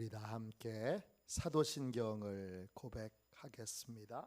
우리 다 함께 사도신경을 고백하겠습니다.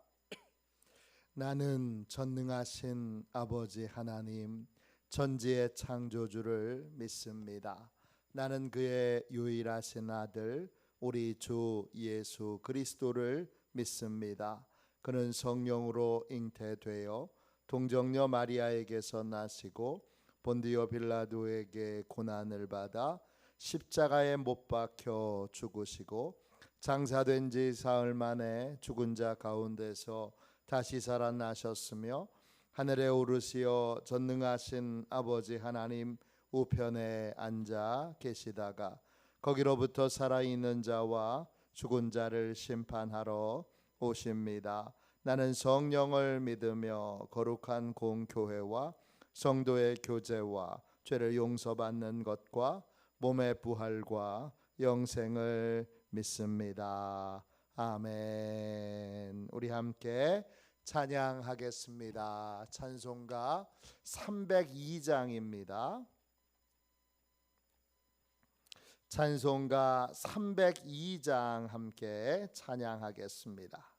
나는 전능하신 아버지 하나님 전지의 창조주를 믿습니다. 나는 그의 유일하신 아들 우리 주 예수 그리스도를 믿습니다. 그는 성령으로 잉태되어 동정녀 마리아에게서 나시고 본디오 빌라도에게 고난을 받아 십자가에 못 박혀 죽으시고 장사된 지 사흘 만에 죽은 자 가운데서 다시 살아나셨으며 하늘에 오르시어 전능하신 아버지 하나님 우편에 앉아 계시다가 거기로부터 살아있는 자와 죽은 자를 심판하러 오십니다. 나는 성령을 믿으며 거룩한 공교회와 성도의 교제와 죄를 용서받는 것과 몸의 부활과 영생을 믿습니다. 아멘. 우리 함께 찬양하겠습니다. 찬송가 302장입니다. 찬송가 302장 함께 찬양하겠습니다.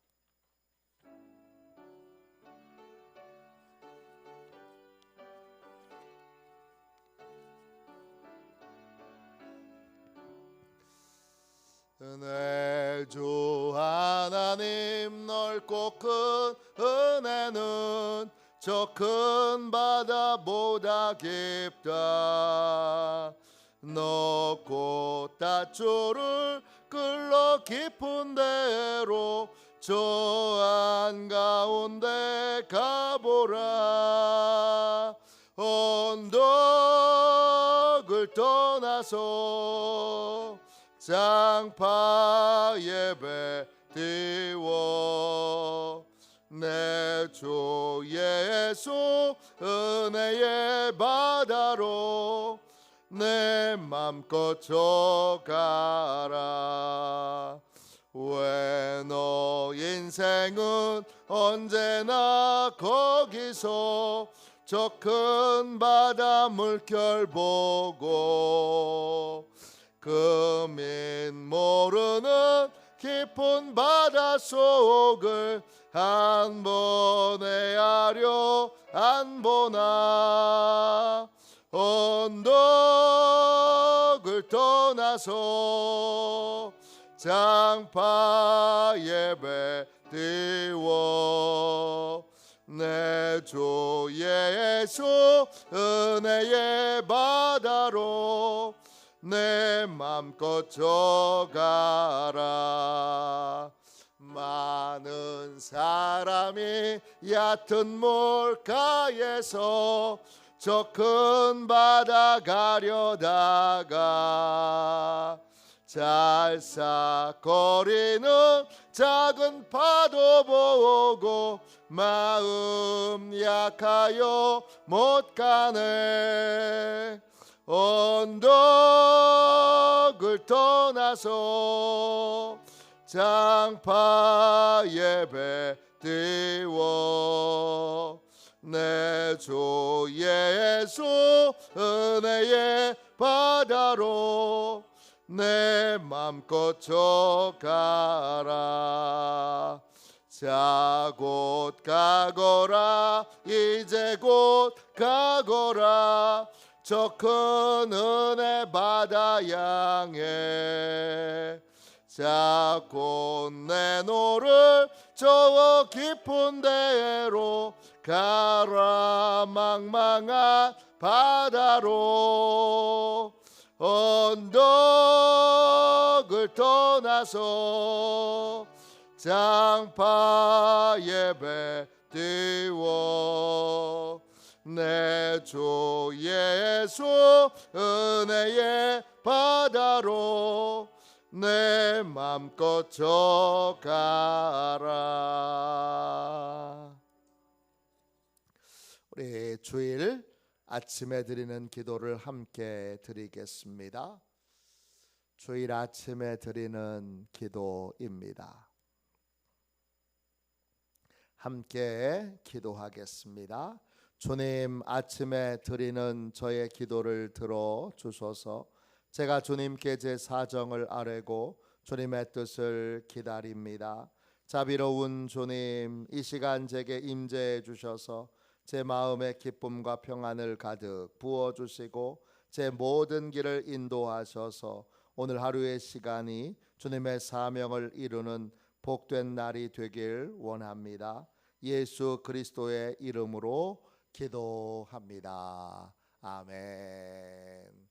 내 주 하나님 넓고 큰 은혜는 저 큰 바다보다 깊다. 높고 닷조를 끌러 깊은 데로 저 한가운데 가보라. 언덕을 떠나서 장파 예배 드리워 내 주 예수 은혜의 바다로 내 맘껏 져가라. 왜 너 인생은 언제나 거기서 저 큰 바다 물결 보고 금인 모르는 깊은 바닷속을 한 번에 하려 안 보나. 언덕을 떠나서 장파 예배 드리워 내 주 예수 은혜의 바다로 내 맘껏 져가라. 많은 사람이 얕은 물가에서 저 큰 바다 가려다가 잘싹거리는 작은 파도 보고 마음 약하여 못 가네. 언덕을 떠나서 장파 예배 드리워 내 주 예수 은혜의 바다로 내 맘껏 져가라. 자 곧 가거라 이제 곧 가거라 저 큰 은혜 바다 향해. 자 곧 내 노를 저 깊은 데로 가라. 망망한 바다로 언덕을 떠나서 장파 예배 드리워 내 주 예수 은혜의 바다로 내 맘껏 져가라. 우리 주일 아침에 드리는 기도를 함께 드리겠습니다. 주일 아침에 드리는 기도입니다. 함께 기도하겠습니다. 주님, 아침에 드리는 저의 기도를 들어 주소서. 제가 주님께 제 사정을 아뢰고 주님의 뜻을 기다립니다. 자비로운 주님, 이 시간 제게 임재해 주셔서 제 마음의 기쁨과 평안을 가득 부어주시고 제 모든 길을 인도하셔서 오늘 하루의 시간이 주님의 사명을 이루는 복된 날이 되길 원합니다. 예수 그리스도의 이름으로 기도합니다. 아멘.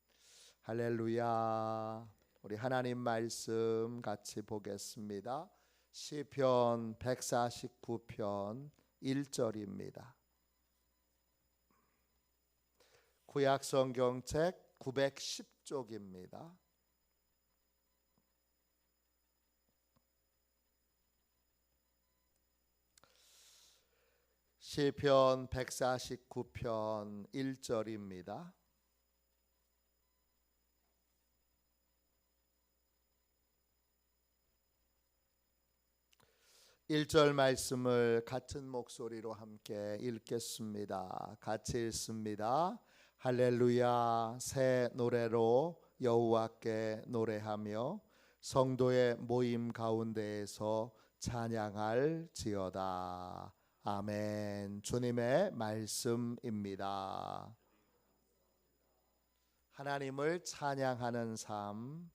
할렐루야. 우리 하나님 말씀 같이 보겠습니다. 시편 149편 1절입니다. 구약 성경책 910쪽입니다. 시편 149편 1절입니다. 일 절 말씀을 같은 목소리로 함께 읽겠습니다. 같이 읽습니다. 할렐루야. 새 노래로 여호와께 노래하며 성도의 모임 가운데에서 찬양할지어다. 아멘. 주님의 말씀입니다. 하나님을 찬양하는 삶,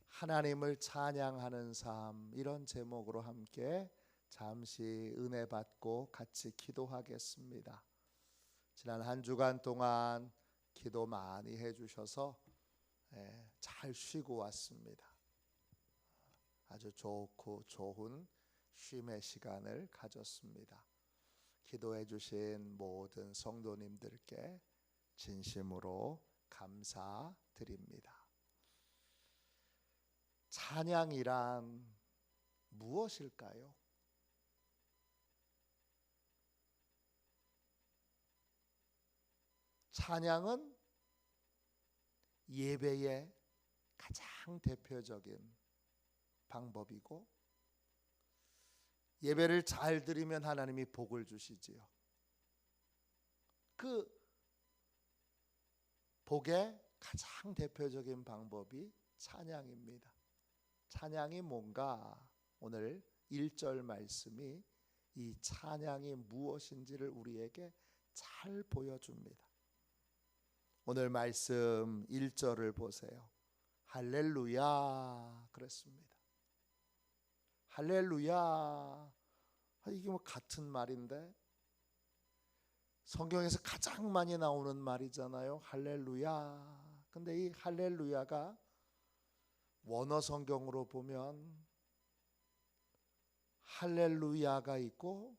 하나님을 찬양하는 삶, 이런 제목으로 함께 잠시 은혜 받고 같이 기도하겠습니다. 지난 한 주간 동안 기도 많이 해주셔서 잘 쉬고 왔습니다. 아주 좋고 좋은 쉼의 시간을 가졌습니다. 기도해 주신 모든 성도님들께 진심으로 감사드립니다. 찬양이란 무엇일까요? 찬양은 예배의 가장 대표적인 방법이고, 예배를 잘 드리면 하나님이 복을 주시지요. 그 복의 가장 대표적인 방법이 찬양입니다. 찬양이 뭔가, 오늘 1절 말씀이 이 찬양이 무엇인지를 우리에게 잘 보여줍니다. 오늘 말씀 1절을 보세요. 할렐루야 그랬습니다. 할렐루야. 이게 뭐 같은 말인데, 성경에서 가장 많이 나오는 말이잖아요. 할렐루야. 근데 이 할렐루야가 원어 성경으로 보면 할렐루야가 있고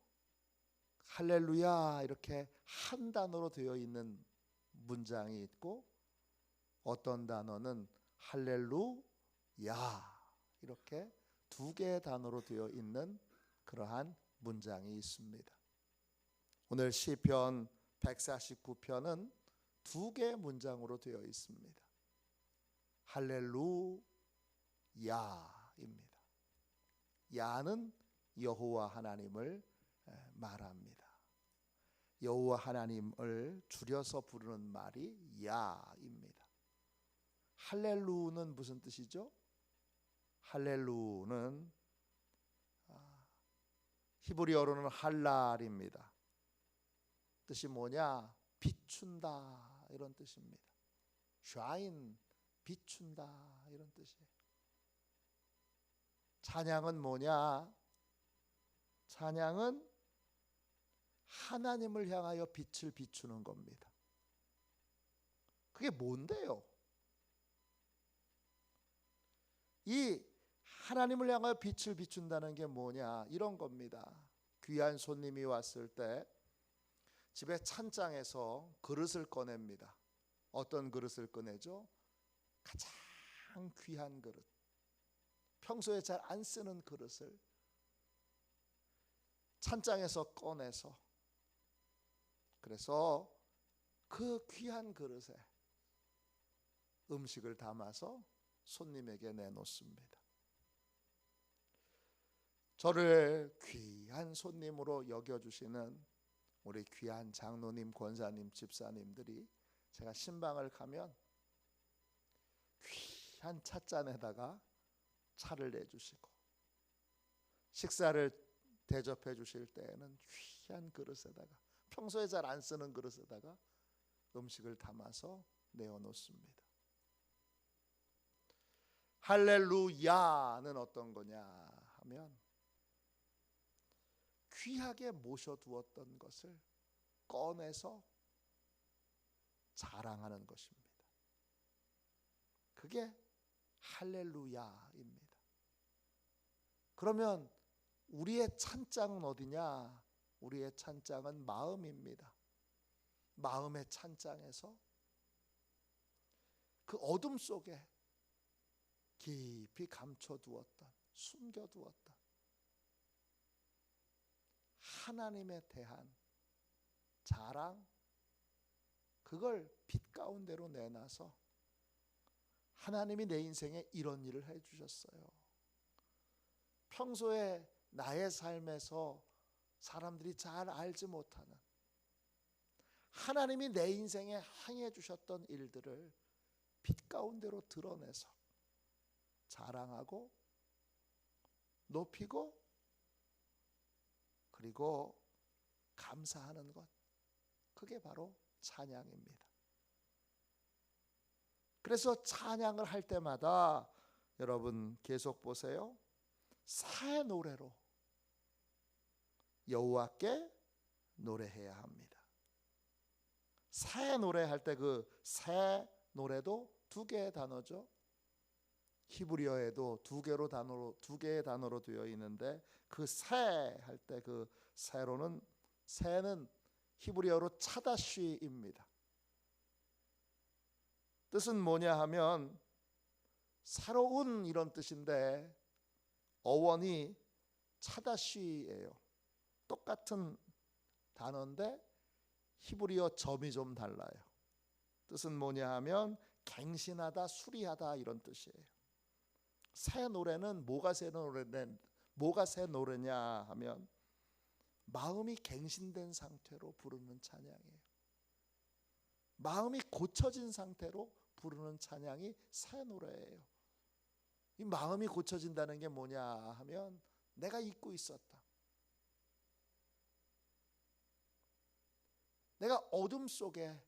할렐루야 이렇게 한 단어로 되어 있는 문장이 있고, 어떤 단어는 할렐루야 이렇게 두 개의 단어로 되어 있는 그러한 문장이 있습니다. 오늘 시편 149편은 두 개의 문장으로 되어 있습니다. 할렐루야입니다. 야는 여호와 하나님을 말합니다. 여호와 하나님을 줄여서 부르는 말이 야입니다. 할렐루는 무슨 뜻이죠? 할렐루는 히브리어로는 할랄입니다. 뜻이 뭐냐? 비춘다 이런 뜻입니다. 샤인, 비춘다 이런 뜻이에요. 찬양은 뭐냐? 찬양은 하나님을 향하여 빛을 비추는 겁니다. 그게 뭔데요? 이 하나님을 향하여 빛을 비춘다는 게 뭐냐? 이런 겁니다. 귀한 손님이 왔을 때 집에 찬장에서 그릇을 꺼냅니다. 어떤 그릇을 꺼내죠? 가장 귀한 그릇, 평소에 잘 안 쓰는 그릇을 찬장에서 꺼내서, 그래서 그 귀한 그릇에 음식을 담아서 손님에게 내놓습니다. 저를 귀한 손님으로 여겨주시는 우리 귀한 장로님, 권사님, 집사님들이 제가 신방을 가면 귀한 찻잔에다가 차를 내주시고, 식사를 대접해 주실 때에는 귀한 그릇에다가, 평소에 잘 안 쓰는 그릇에다가 음식을 담아서 내어놓습니다. 할렐루야는 어떤 거냐 하면, 귀하게 모셔두었던 것을 꺼내서 자랑하는 것입니다. 그게 할렐루야입니다. 그러면 우리의 찬장은 어디냐? 우리의 찬장은 마음입니다. 마음의 찬장에서 그 어둠 속에 깊이 감춰두었던, 숨겨두었던 하나님에 대한 자랑, 그걸 빛 가운데로 내놔서 하나님이 내 인생에 이런 일을 해주셨어요. 평소에 나의 삶에서 사람들이 잘 알지 못하는 하나님이 내 인생에 행해 주셨던 일들을 빛 가운데로 드러내서 자랑하고 높이고, 그리고 감사하는 것, 그게 바로 찬양입니다. 그래서 찬양을 할 때마다 여러분 계속 보세요. 새 노래로 여호와께 노래해야 합니다. 새 노래할 때 그 새 노래도 두 개의 단어죠. 히브리어에도 두 개의 단어로 되어 있는데, 그 새 할 때 그 새는 히브리어로 차다쉬입니다. 뜻은 뭐냐 하면 새로운 이런 뜻인데, 어원이 차다쉬예요. 똑같은 단어인데 히브리어 점이 좀 달라요. 뜻은 뭐냐 하면 갱신하다, 수리하다, 이런 뜻이에요. 새 노래는 뭐가 새 노래냐 하면 마음이 갱신된 상태로 부르는 찬양이에요. 마음이 고쳐진 상태로 부르는 찬양이 새 노래예요. 이 마음이 고쳐진다는 게 뭐냐 하면, 내가 잊고 있었다, 내가 어둠 속에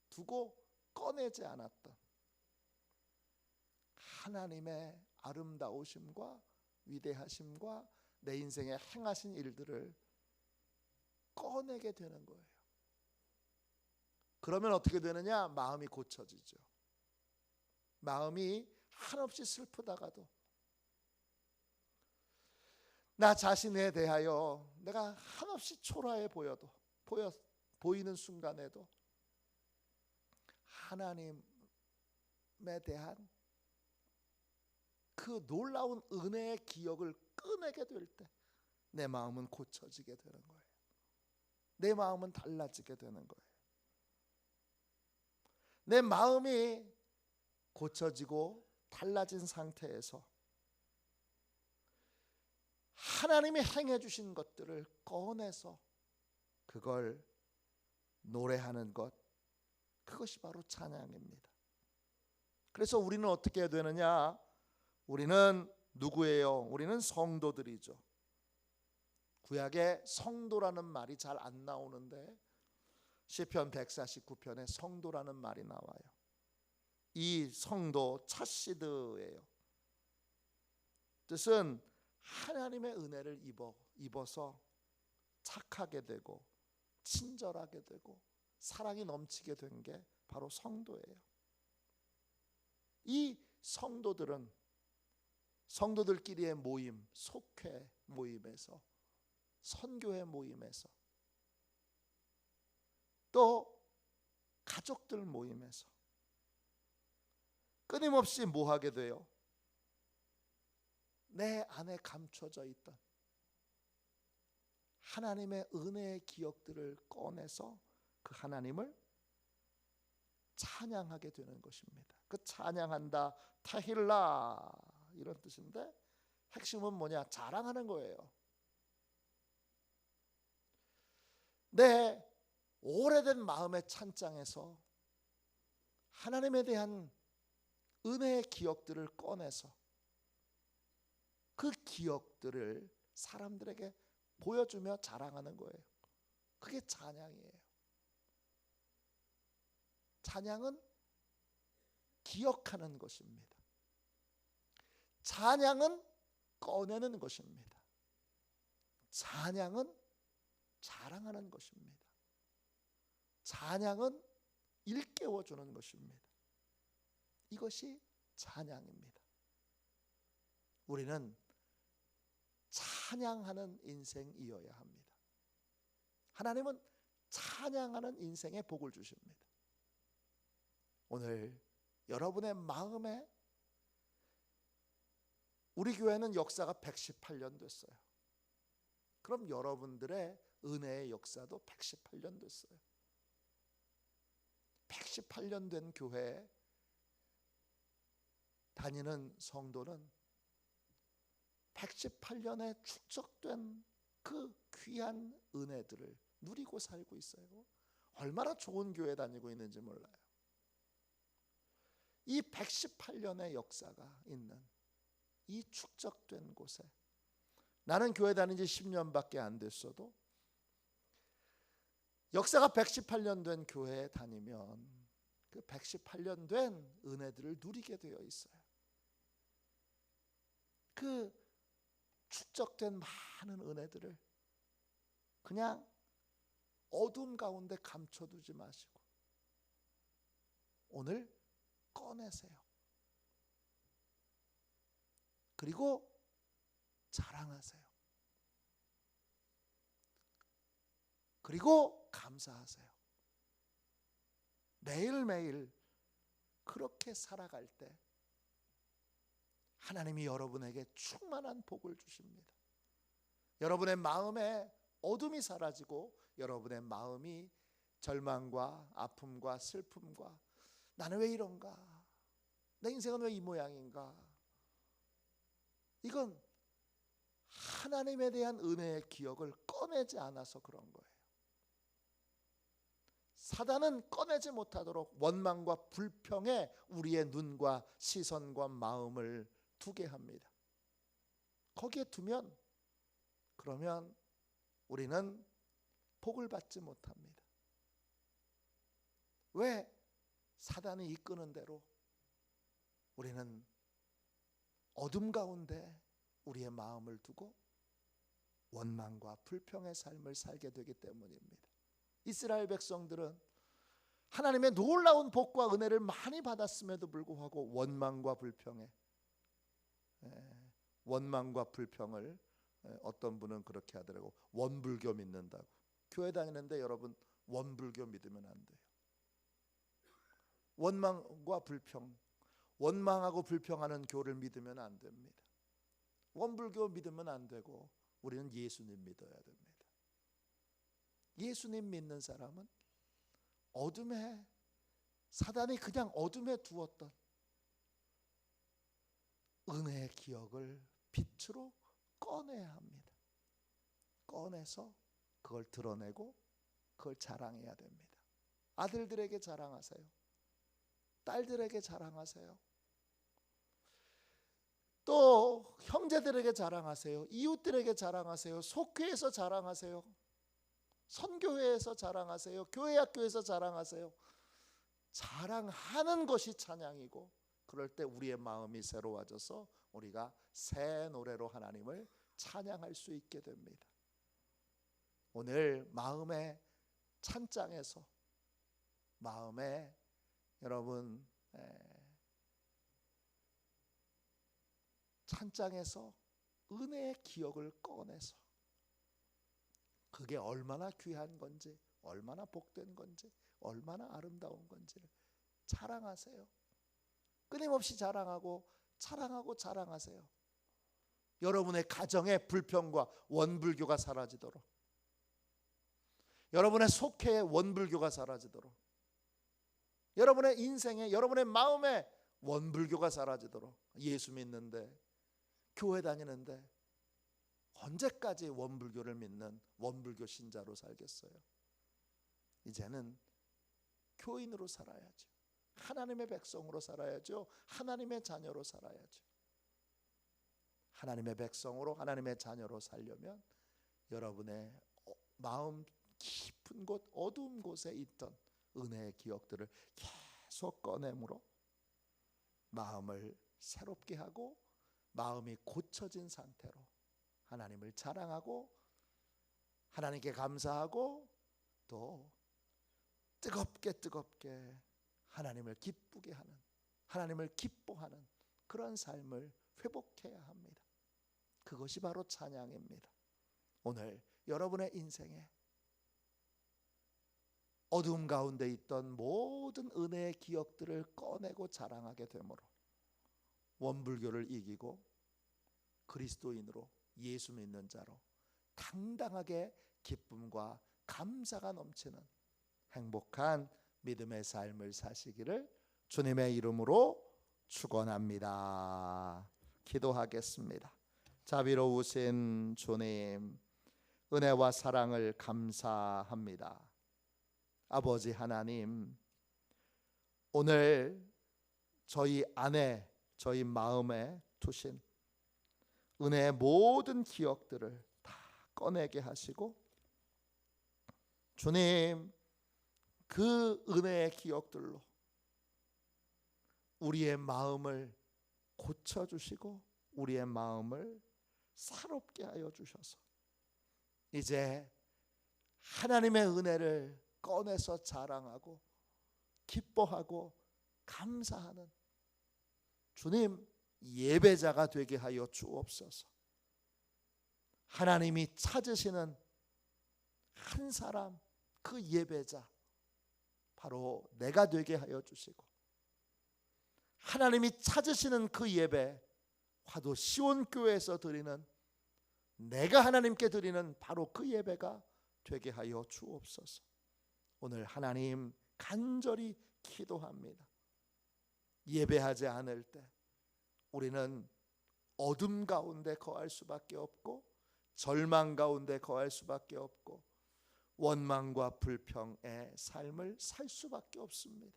두고 꺼내지 않았던 하나님의 아름다우심과 위대하심과 내 인생에 행하신 일들을 꺼내게 되는 거예요. 그러면 어떻게 되느냐? 마음이 고쳐지죠. 마음이 한없이 슬프다가도, 나 자신에 대하여 내가 한없이 초라해 보이는 순간에도 하나님에 대한 그 놀라운 은혜의 기억을 꺼내게 될 때 내 마음은 고쳐지게 되는 거예요. 내 마음은 달라지게 되는 거예요. 내 마음이 고쳐지고 달라진 상태에서 하나님이 행해 주신 것들을 꺼내서 그걸 노래하는 것, 그것이 바로 찬양입니다. 그래서 우리는 어떻게 해야 되느냐? 우리는 누구예요? 우리는 성도들이죠. 구약에 성도라는 말이 잘 안 나오는데 시편 149편에 성도라는 말이 나와요. 이 성도 차시드예요. 뜻은 하나님의 은혜를 입어서 착하게 되고 친절하게 되고 사랑이 넘치게 된 게 바로 성도예요. 이 성도들은 성도들끼리의 모임, 속회 모임에서, 선교회 모임에서, 또 가족들 모임에서 끊임없이 뭐 하게 돼요? 내 안에 감춰져 있던 하나님의 은혜의 기억들을 꺼내서 그 하나님을 찬양하게 되는 것입니다. 그 찬양한다, 타힐라, 이런 뜻인데 핵심은 뭐냐? 자랑하는 거예요. 내 오래된 마음의 찬장에서 하나님에 대한 은혜의 기억들을 꺼내서 그 기억들을 사람들에게 보여주며 자랑하는 거예요. 그게 찬양이에요. 찬양은 기억하는 것입니다. 찬양은 꺼내는 것입니다. 찬양은 자랑하는 것입니다. 찬양은 일깨워주는 것입니다. 이것이 찬양입니다. 우리는 찬양하는 인생이어야 합니다. 하나님은 찬양하는 인생의 복을 주십니다. 오늘 여러분의 마음에, 우리 교회는 역사가 118년 됐어요. 그럼 여러분들의 은혜의 역사도 118년 됐어요. 118년 된 교회에 다니는 성도는 118년에 축적된 그 귀한 은혜들을 누리고 살고 있어요. 얼마나 좋은 교회 다니고 있는지 몰라요. 이 118년의 역사가 있는 이 축적된 곳에, 나는 교회 다닌 지 10년밖에 안 됐어도 역사가 118년 된 교회에 다니면 그 118년 된 은혜들을 누리게 되어 있어요. 그 축적된 많은 은혜들을 그냥 어둠 가운데 감춰두지 마시고 오늘 꺼내세요. 그리고 자랑하세요. 그리고 감사하세요. 매일매일 그렇게 살아갈 때 하나님이 여러분에게 충만한 복을 주십니다. 여러분의 마음에 어둠이 사라지고 여러분의 마음이 절망과 아픔과 슬픔과 나는 왜 이런가? 내 인생은 왜 이 모양인가? 이건 하나님에 대한 은혜의 기억을 꺼내지 않아서 그런 거예요. 사단은 꺼내지 못하도록 원망과 불평에 우리의 눈과 시선과 마음을 두게 합니다. 거기에 두면 그러면 우리는 복을 받지 못합니다. 왜? 사단이 이끄는 대로 우리는 어둠 가운데 우리의 마음을 두고 원망과 불평의 삶을 살게 되기 때문입니다. 이스라엘 백성들은 하나님의 놀라운 복과 은혜를 많이 받았음에도 불구하고 원망과 불평을 어떤 분은 그렇게 하더라고. 원불교 믿는다고. 교회 다니는데 여러분 원불교 믿으면 안 돼요. 원망과 불평, 원망하고 불평하는 교를 믿으면 안 됩니다. 원불교 믿으면 안 되고 우리는 예수님 믿어야 됩니다. 예수님 믿는 사람은 어둠에, 사단이 그냥 어둠에 두었던 은혜의 기억을 빛으로 꺼내야 합니다. 꺼내서 그걸 드러내고 그걸 자랑해야 됩니다. 아들들에게 자랑하세요. 딸들에게 자랑하세요. 또 형제들에게 자랑하세요. 이웃들에게 자랑하세요. 속회에서 자랑하세요. 선교회에서 자랑하세요. 교회 학교에서 자랑하세요. 자랑하는 것이 찬양이고, 그럴 때 우리의 마음이 새로워져서 우리가 새 노래로 하나님을 찬양할 수 있게 됩니다. 오늘 마음의 찬장에서, 마음에 여러분 찬장에서 은혜의 기억을 꺼내서 그게 얼마나 귀한 건지, 얼마나 복된 건지, 얼마나 아름다운 건지를 자랑하세요. 끊임없이 자랑하고 자랑하세요. 여러분의 가정의 불평과 원불교가 사라지도록, 여러분의 속회의 원불교가 사라지도록, 여러분의 인생에, 여러분의 마음에 원불교가 사라지도록. 예수 믿는데, 교회 다니는데 언제까지 원불교를 믿는 원불교 신자로 살겠어요? 이제는 교인으로 살아야죠. 하나님의 백성으로 살아야죠. 하나님의 자녀로 살아야죠. 하나님의 백성으로 하나님의 자녀로 살려면 여러분의 마음 깊은 곳, 어두운 곳에 있던 은혜의 기억들을 계속 꺼내므로 마음을 새롭게 하고 마음이 고쳐진 상태로 하나님을 자랑하고 하나님께 감사하고 또 뜨겁게 하나님을 기쁘게 하는, 하나님을 기뻐하는 그런 삶을 회복해야 합니다. 그것이 바로 찬양입니다. 오늘 여러분의 인생에 어두움 가운데 있던 모든 은혜의 기억들을 꺼내고 자랑하게 되므로 원불교를 이기고 그리스도인으로 예수 믿는 자로 당당하게 기쁨과 감사가 넘치는 행복한 믿음의 삶을 사시기를 주님의 이름으로 축원합니다. 기도하겠습니다. 자비로우신 주님, 은혜와 사랑을 감사합니다. 아버지 하나님, 오늘 저희 안에, 저희 마음에 두신 은혜의 모든 기억들을 다 꺼내게 하시고 주님, 그 은혜의 기억들로 우리의 마음을 고쳐주시고 우리의 마음을 새롭게 하여 주셔서 이제 하나님의 은혜를 꺼내서 자랑하고 기뻐하고 감사하는 주님 예배자가 되게 하여 주옵소서. 하나님이 찾으시는 한 사람, 그 예배자 바로 내가 되게 하여 주시고 하나님이 찾으시는 그 예배, 화도 시온교회에서 드리는 내가 하나님께 드리는 바로 그 예배가 되게 하여 주옵소서. 오늘 하나님 간절히 기도합니다. 예배하지 않을 때 우리는 어둠 가운데 거할 수밖에 없고 절망 가운데 거할 수밖에 없고 원망과 불평의 삶을 살 수밖에 없습니다.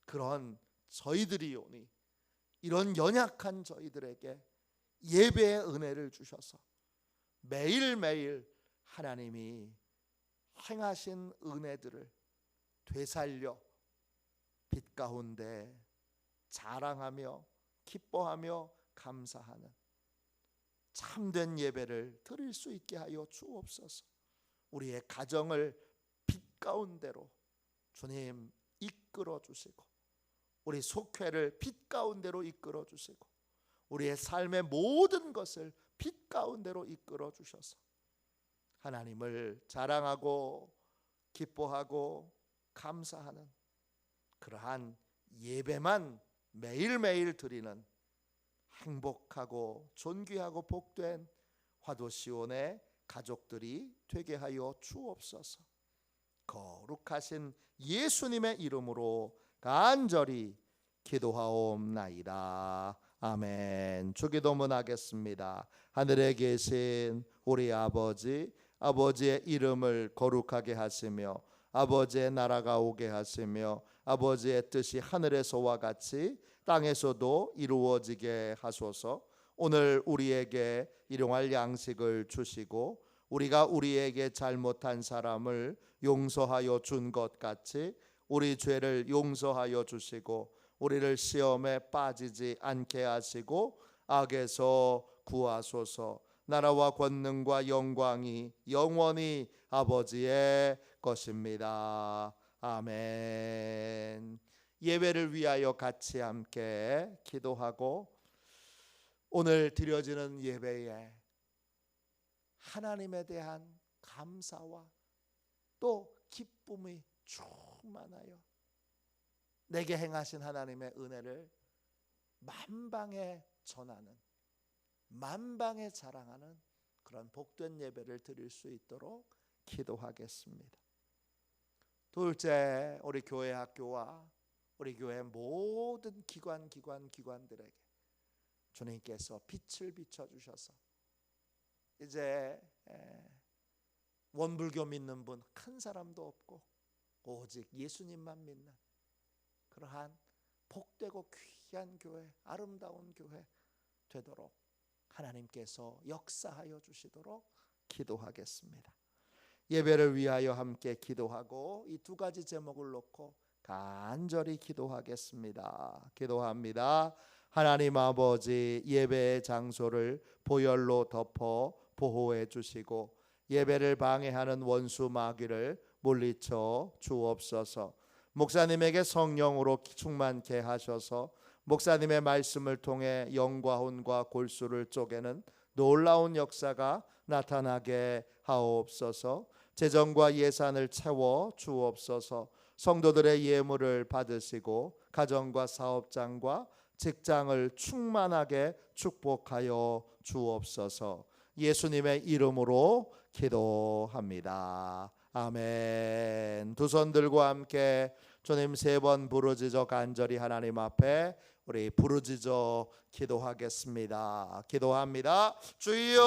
그런 저희들이 오니 이런 연약한 저희들에게 예배의 은혜를 주셔서 매일매일 하나님이 행하신 은혜들을 되살려 빛 가운데 자랑하며 기뻐하며 감사하는 참된 예배를 드릴 수 있게 하여 주옵소서. 우리의 가정을 빛 가운데로 주님 이끌어 주시고 우리 속회를 빛 가운데로 이끌어 주시고 우리의 삶의 모든 것을 빛 가운데로 이끌어 주셔서 하나님을 자랑하고 기뻐하고 감사하는 그러한 예배만 매일매일 드리는 행복하고 존귀하고 복된 화도시온의 가족들이 되게 하여 주옵소서. 거룩하신 예수님의 이름으로 간절히 기도하옵나이다. 아멘. 주기도문 하겠습니다. 하늘에 계신 우리 아버지, 아버지의 이름을 거룩하게 하시며 아버지의 나라가 오게 하시며 아버지의 뜻이 하늘에서와 같이 땅에서도 이루어지게 하소서. 오늘 우리에게 일용할 양식을 주시고 우리가 우리에게 잘못한 사람을 용서하여 준 것 같이 우리 죄를 용서하여 주시고 우리를 시험에 빠지지 않게 하시고 악에서 구하소서. 나라와 권능과 영광이 영원히 아버지의 것입니다. 아멘. 예배를 위하여 같이 함께 기도하고 오늘 드려지는 예배에 하나님에 대한 감사와 또 기쁨이 충만하여 내게 행하신 하나님의 은혜를 만방에 전하는 만방에 자랑하는 그런 복된 예배를 드릴 수 있도록 기도하겠습니다. 둘째, 우리 교회 학교와 우리 교회 모든 기관들에게 주님께서 빛을 비춰주셔서 이제 원불교 믿는 분 큰 사람도 없고 오직 예수님만 믿는 그러한 복되고 귀한 교회, 아름다운 교회 되도록 하나님께서 역사하여 주시도록 기도하겠습니다. 예배를 위하여 함께 기도하고 이 두 가지 제목을 놓고 간절히 기도하겠습니다. 기도합니다. 하나님 아버지, 예배의 장소를 보혈로 덮어 보호해 주시고 예배를 방해하는 원수 마귀를 물리쳐 주옵소서. 목사님에게 성령으로 충만케 하셔서 목사님의 말씀을 통해 영과 혼과 골수를 쪼개는 놀라운 역사가 나타나게 하옵소서. 재정과 예산을 채워 주옵소서. 성도들의 예물을 받으시고 가정과 사업장과 직장을 충만하게 축복하여 주옵소서. 예수님의 이름으로 기도합니다. 아멘. 두 손 들고 함께 주님 3번 부르짖어 간절히 하나님 앞에 우리 부르짖어 기도하겠습니다. 기도합니다. 주여